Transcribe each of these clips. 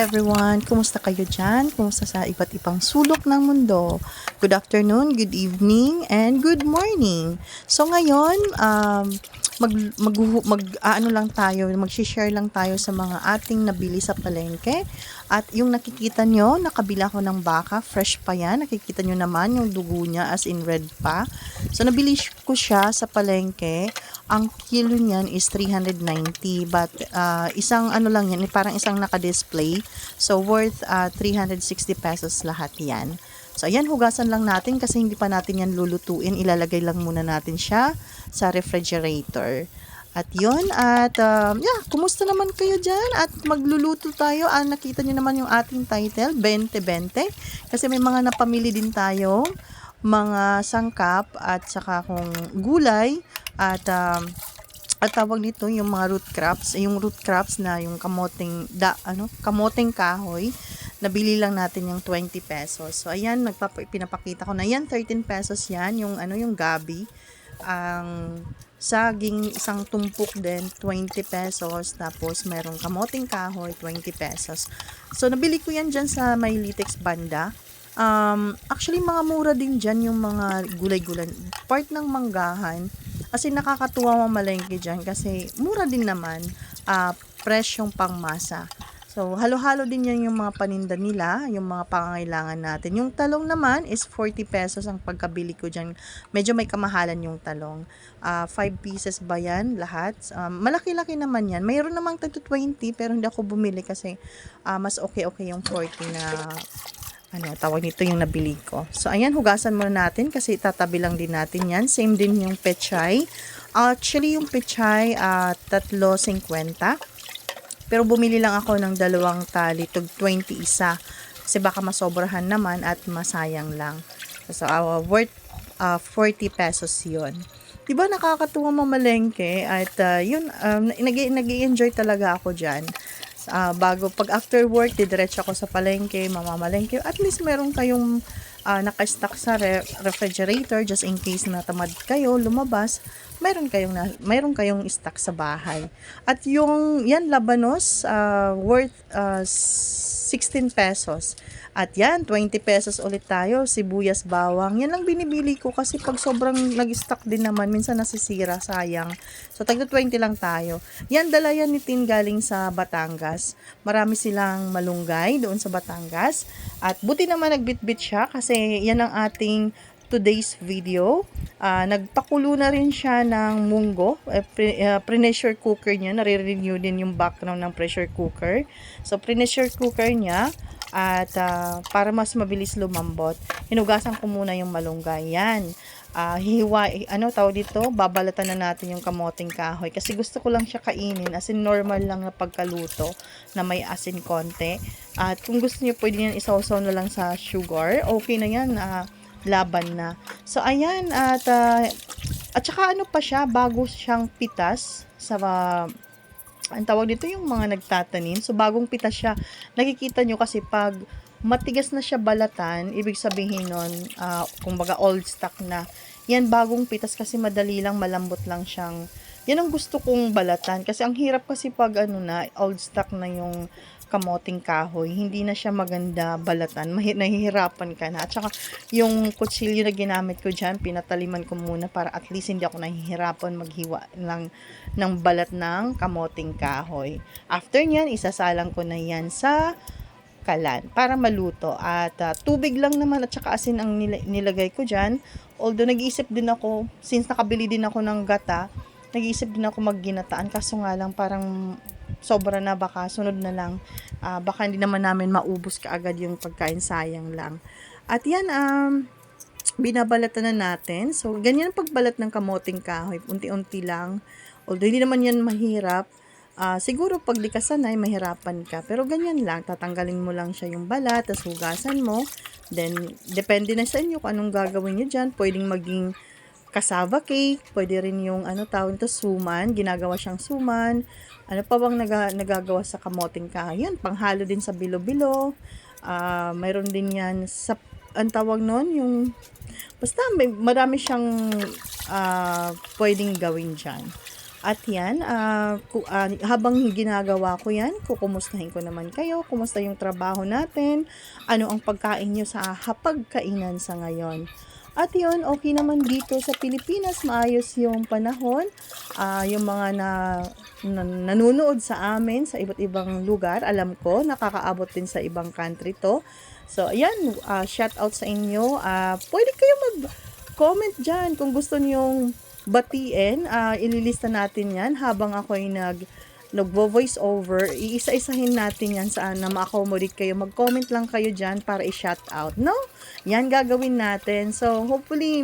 everyone! Kumusta kayo dyan? Kumusta sa iba't ibang sulok ng mundo? Good afternoon, good evening, and good morning! So ngayon, mag-share lang tayo sa mga ating nabili sa palengke. At yung nakikita nyo, nakabila ko ng baka, fresh pa yan. Nakikita nyo naman yung dugo niya as in red pa. So nabili ko siya sa palengke. Ang kilo niyan is 390, but isang ano lang yan, parang isang naka-display. So worth 360 pesos lahat yan. So ayan, hugasan lang natin kasi hindi pa natin yan lulutuin. Ilalagay lang muna natin siya sa refrigerator. At yun, kumusta naman kayo dyan? At magluluto tayo. Nakita nyo naman yung ating title, 20-20. Kasi may mga napamili din tayo, mga sangkap at saka kung gulay. At tawag nito yung mga root crops na yung kamoteng kahoy. Nabili lang natin yung 20 pesos. So ayan, pinapakita ko na yan, 13 pesos yan, yung gabi. Ang saging isang tumpok din 20 pesos, tapos merong kamoteng kahoy 20 pesos. So nabili ko yan dyan sa may Litex banda. Actually mga mura din dyan yung mga gulay-gulay, part ng manggahan. Kasi nakakatuwa mamalengke dyan kasi mura din naman, fresh yung pangmasa. So, halo-halo din yan yung mga paninda nila, yung mga pangangailangan natin. Yung talong naman is 40 pesos ang pagkabili ko dyan. Medyo may kamahalan yung talong. 5 pieces ba yan lahat? Malaki-laki naman yan. Mayroon namang tag 20 pero hindi ako bumili kasi mas okay yung 40 na tawag nito yung nabili ko. So, ayan, hugasan muna natin kasi tatabi lang din natin yan. Same din yung pechay. Actually, yung pechay, 3.50. Pero bumili lang ako ng 2 tali, tag 20 isa. Kasi baka masobrahan naman at masayang lang. So, worth 40 pesos yun. Diba nakakatuwa mamalengke? At yun, nag-i-enjoy talaga ako dyan. Pag after work, didiretso ako sa palengke, mamamalengke. At least meron kayong naka-stock sa refrigerator just in case na tamad kayo lumabas, meron kayong stock sa bahay. At yung yan labanos, worth 16 pesos. At yan, 20 pesos ulit tayo, sibuyas, bawang. Yan lang binibili ko kasi pag sobrang nag-stock din naman, minsan nasisira, sayang. So, tagto 20 lang tayo. Yan, dala yan ni Tin galing sa Batangas. Marami silang malunggay doon sa Batangas. At buti naman nagbitbit siya kasi yan ang ating today's video. Nagpakulo na rin siya ng munggo. Pressure cooker niya. Nare-renew din yung background ng pressure cooker. So, pressure cooker niya. At para mas mabilis lumambot, hinugasan ko muna yung malunggay. Yan. Tawag dito, babalatan na natin yung kamoteng kahoy. Kasi gusto ko lang siya kainin. As in, normal lang na pagkaluto na may asin konti. At kung gusto niyo, pwede yan isawsaw na lang sa sugar. Okay na yan. Laban na. So, ayan. At saka pa siya, bago siyang pitas sa ang tawag dito yung mga nagtatanim. So, bagong pitas siya. Nakikita nyo kasi pag matigas na siya balatan, ibig sabihin nun, kumbaga old stock na. Yan, bagong pitas kasi madali lang, malambot lang siyang. Yan ang gusto kong balatan. Kasi ang hirap kasi pag old stock na yung kamoting kahoy, hindi na siya maganda balatan. Nahihirapan ka na. At saka, yung kutsilyo na ginamit ko dyan, pinataliman ko muna para at least hindi ako nahihirapan maghiwa ng balat ng kamoting kahoy. After nyan, isasalang ko na yan sa kalan para maluto. At tubig lang naman at saka asin ang nilagay ko dyan. Although, nag-iisip din ako, since nakabili din ako ng gata, nag-iisip din ako magginataan. Kaso nga lang, parang sobra na, baka sunod na lang. Baka hindi naman namin maubos kaagad yung pagkain, sayang lang. At yan, binabalatan na natin. So, ganyan ang pagbalat ng kamoting kahoy. Unti-unti lang. Although, hindi naman yan mahirap. Siguro, pag di ka sanay, mahirapan ka. Pero ganyan lang. Tatanggalin mo lang siya yung balat, tapos hugasan mo. Then, depende na sa inyo kung anong gagawin nyo dyan. Pwedeng maging cassava cake, pwede rin yung tawag nito, suman, ginagawa siyang suman. Ano pa bang nagagawa sa kamoting kahoy? Yan, panghalo din sa bilo-bilo. Mayroon din yan sa, ang tawag nun, yung, basta marami siyang pwedeng gawin dyan. At yan, habang ginagawa ko yan, kukumustahin ko naman kayo, kumusta yung trabaho natin, ano ang pagkain nyo sa hapagkainan sa ngayon. At yun, okay naman dito sa Pilipinas, maayos yung panahon, yung mga nanonood sa amin sa iba't ibang lugar, alam ko, nakakaabot din sa ibang country to. So, ayan, shout out sa inyo, pwede kayo mag-comment dyan kung gusto nyong batiin, ililista natin yan habang ako'y nagvo-voice over, iisa-isahin natin yan saan na ma-accommodate kayo. Mag-comment lang kayo dyan para i-shout out, no? Yan gagawin natin. So, hopefully,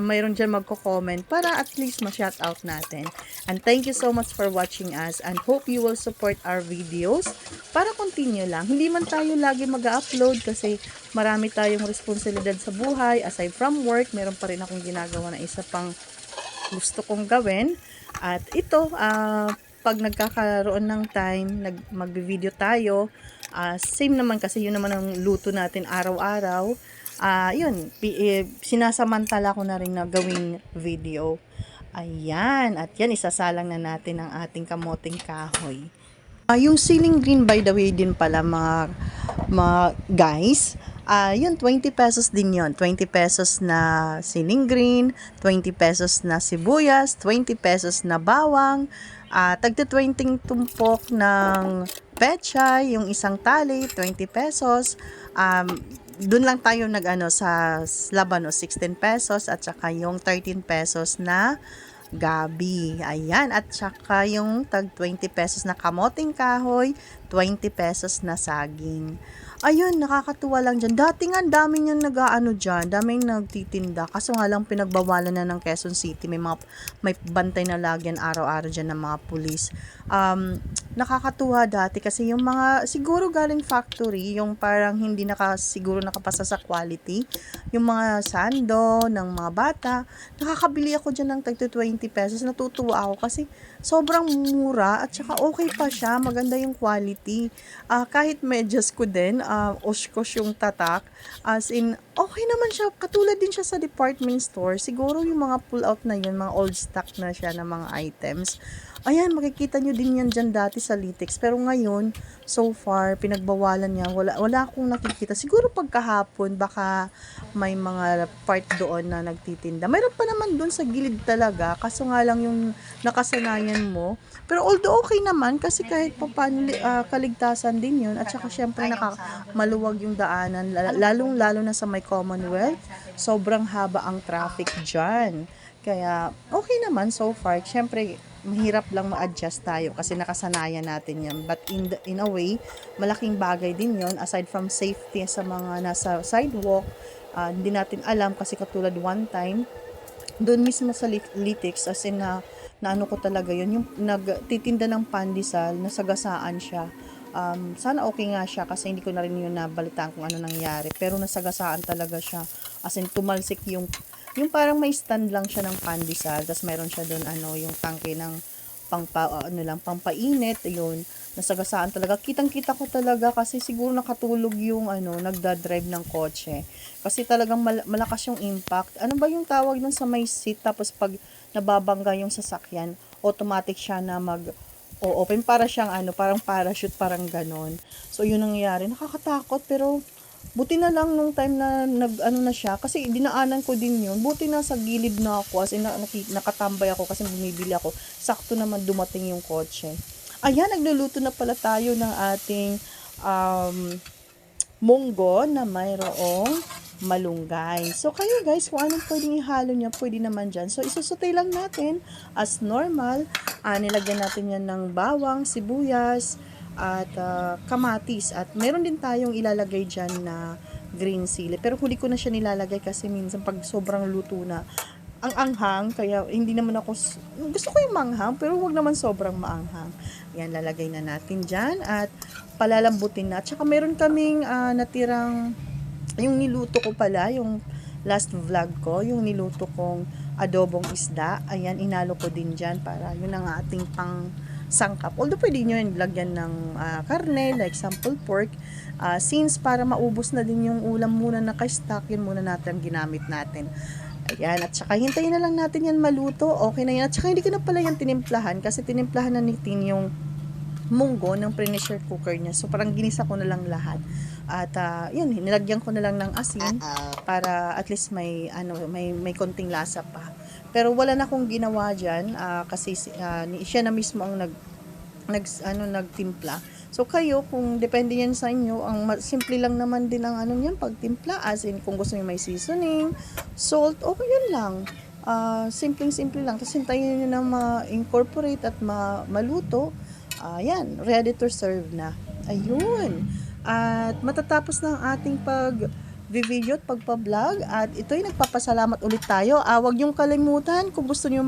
mayroon dyan magko-comment para at least ma-shout out natin. And thank you so much for watching us and hope you will support our videos para continue lang. Hindi man tayo lagi mag-upload kasi marami tayong responsibilidad sa buhay. Aside from work, meron pa rin akong ginagawa na isa pang gusto kong gawin. At ito, pag nagkakaroon ng time, mag-video tayo, same naman kasi yun naman ang luto natin araw-araw. Yun, sinasamantala ko na rin na gawing video. Ayan, at yan, isasalang na natin ang ating kamoting kahoy. Yung ceiling green, by the way, din pala mga guys, yun, 20 pesos din yun. 20 pesos na siling green, 20 pesos na sibuyas, 20 pesos na bawang, tagda 20 tumpok ng pechay, yung isang tali, 20 pesos. Doon lang tayo sa Labano, 16 pesos, at saka yung 13 pesos na gabi. Ayan, at saka yung tag 20 pesos na kamoting kahoy, 20 pesos na saging. Ayun, nakakatuwa lang dyan. Dati nga, dami niyang dyan, daming nagtitinda. Kaso nga lang, pinagbawalan na ng Quezon City. May bantay na lagyan araw-araw dyan ng mga pulis. Nakakatuwa dati kasi yung mga, siguro galing factory, yung parang hindi siguro nakapasa sa quality. Yung mga sando ng mga bata, nakakabili ako dyan ng tag 20 pesos. Natutuwa ako kasi sobrang mura at saka okay pa siya. Maganda yung quality. Kahit medyas ko din, oshkosh yung tatak. As in, okay naman siya. Katulad din siya sa department store. Siguro yung mga pull-out na yun, mga old stock na siya ng mga items. Ayan, makikita nyo din yan dyan dati sa Litex. Pero ngayon, so far, pinagbawalan niya. Wala akong nakikita. Siguro pagkahapon, baka may mga part doon na nagtitinda. Mayroon pa naman doon sa gilid talaga. Kaso nga lang yung nakasanayan mo. Pero although okay naman, kasi kahit pa paano, kaligtasan din yun. At saka syempre maluwag yung daanan. Lalong-lalo na sa may Commonwealth. Sobrang haba ang traffic dyan. Kaya, okay naman so far. Syempre, mahirap lang ma-adjust tayo kasi nakasanayan natin yan. But in a way, malaking bagay din yon aside from safety sa mga nasa sidewalk. Hindi natin alam kasi katulad one time, doon mismo sa Litex, as in na ko talaga yun, yung nagtitinda ng pandesal, nasagasaan siya. Sana okay nga siya kasi hindi ko na rin yun nabalitaan kung ano nangyari. Pero nasagasaan talaga siya. As in, tumalsik yung parang may stand lang siya ng pandesal, tapos mayroon siya doon yung tangke ng pampainit, yun. Nasagasaan talaga. Kitang-kita ko talaga kasi siguro nakatulog yung nagda-drive ng kotse. Kasi talagang malakas yung impact. Ano ba yung tawag nun sa may seat, tapos pag nababangga yung sasakyan, automatic siya na open para siyang parang parachute, parang ganon. So yun nangyayari. Nakakatakot pero buti na lang nung time na na siya, kasi dinaanan ko din yun, buti na sa gilid na ako, as in nakatambay ako kasi bumibili ako, sakto naman dumating yung kotse. Ayan, nagluluto na pala tayo ng ating munggo na mayroong malunggay. So kayo guys, kung anong pwedeng ihalo niya, pwede naman dyan. So isusutay lang natin as normal. Nilagyan natin yan ng bawang, sibuyas, at kamatis, at meron din tayong ilalagay dyan na green chili, pero huli ko na siya nilalagay kasi minsan pag sobrang luto na ang anghang, kaya hindi naman ako gusto ko yung manghang pero wag naman sobrang maanghang. Yan, lalagay na natin dyan at palalambutin na. At saka meron kaming natirang, yung niluto ko pala, yung last vlog ko, yung niluto kong adobong isda, ayan, inalo ko din dyan para yun ang ating pang sangkap. Although pwede nyo yung lagyan ng karne, like sample pork, since para maubos na din yung ulam muna na ka-stock, yun muna natin ginamit natin. Ayan, at saka hintayin na lang natin yan maluto. Okay na yan. At saka hindi ko na pala yan tinimplahan kasi tinimplahan na ni Tin yung munggo ng pressure cooker niya. So parang ginisa ko na lang lahat. At yun, nilagyan ko na lang ng asin para at least may konting lasa pa. Pero wala na akong ginawa diyan kasi siya na mismo ang nagtimpla. So kayo, kung depende yan sa inyo, simple lang naman din ang niyan pagtimpla, as in kung gusto niyo may seasoning, salt, okay yun lang. Simple lang. Tapos hintayin niyo na ma-incorporate at maluto. Yan, ready to serve na. Ayun. At matatapos na ang ating video at pagpa-vlog. At ito'y nagpapasalamat ulit tayo. Huwag niyong kalimutan kung gusto niyo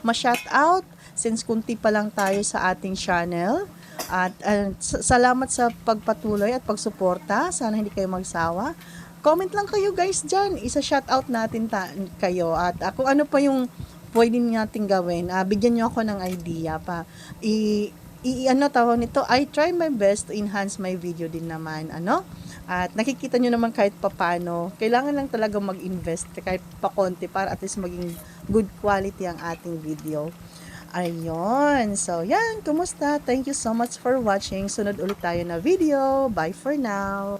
ma-shoutout since kunti pa lang tayo sa ating channel. At salamat sa pagpatuloy at pagsuporta. Sana hindi kayo magsawa. Comment lang kayo guys dyan. Isa-shoutout natin kayo. At kung ano pa yung pwede natin gawin, bigyan nyo ako ng idea pa. Tawag nito, I try my best to enhance my video din naman, At nakikita nyo naman kahit papano, kailangan lang talaga mag-invest kahit pa konti para at least maging good quality ang ating video. Ayun. So, yan. Kumusta? Thank you so much for watching. Sunod ulit tayo na video. Bye for now.